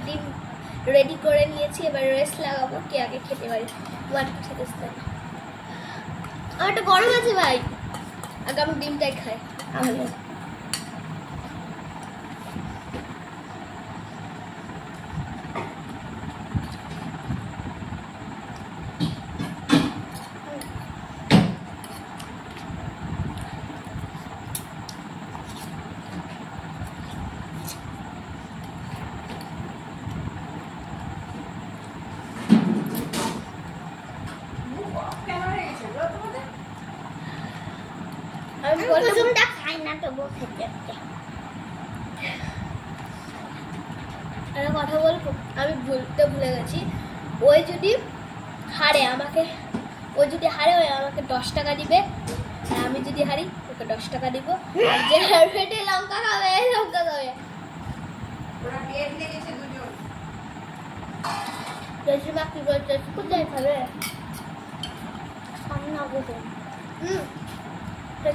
ডিম রেডি করে নিয়েছি, এবার রেস্ট লাগাবো কে আগে খেতে পারি। আমার একটা গরম আছে ভাই, আগে আমি ডিমটাই খাই। কথা বলবো, আমি ভুলে গেছি। ওই যদি হারে আমাকে আমাকে 10 টাকা দিবে, আর আমি যদি হারি ওকে 10 টাকা দিব। আর যে হেঁটে লঙ্কা খাবে জেঠিমা কি বলছে, কোথায় খাবে?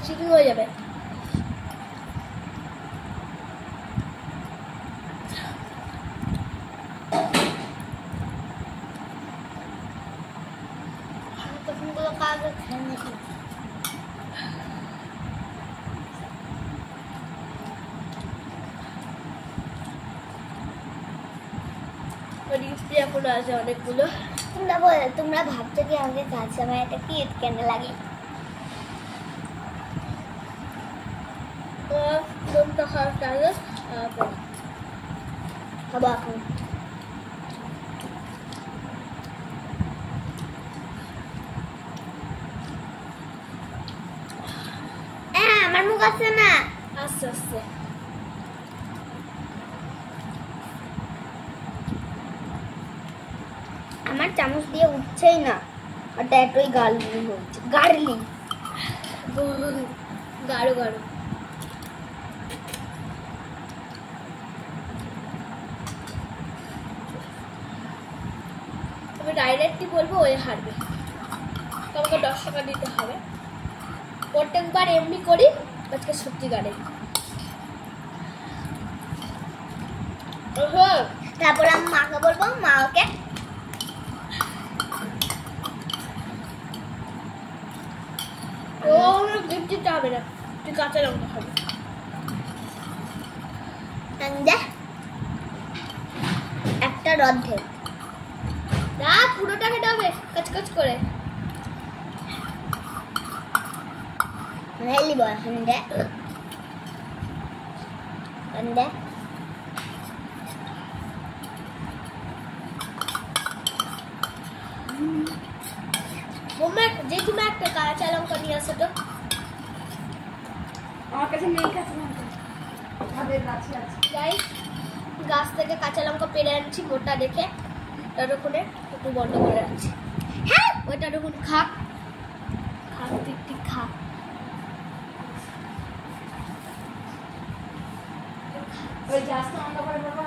চিকেন হয়ে যাবে। এখনো আছে অনেকগুলো। তোমরা ভাবছো কি আমাকে কাঁচা মায়াটা কি কেন লাগে? দমটা খারাপ লাগে খাবো এখন। আমার মুখ আছে না, আস্তে আস্তে। আমার চামচ দিয়ে উঠছেই না, আর এতই গার্লি হচ্ছে, গার্লি গাঢ় গাঢ়। আমি ডাইরেক্টলি বলবো ওই হারবে, তোমাকে 10 টাকা দিতে হবে। প্রত্যেকবার এমনি করি, আজকে সত্যিকারে। তারপর আমি মাকে বলবো, মা ওকে গিফট দিতে হবে না, তুই কাঁচা লঙ্কা খাবি। একটা অর্ধেক না, পুরোটা খেতে হবে কচকচ করে। লিব এখন দেখ জেঠিমা একটা কাঁচা লঙ্কা নিয়ে আসো তো। আমার কাছে নেই কাঁচা লঙ্কা, যাই গাছ থেকে কাঁচা লঙ্কা পেরে আনছি মোটা দেখে, ততক্ষণে একটু বন্ধ করে রাখছি। হ্যাঁ ওইটা তখন খা ঠিক খা। ওই জাস্ট অন্ধ করে বাবা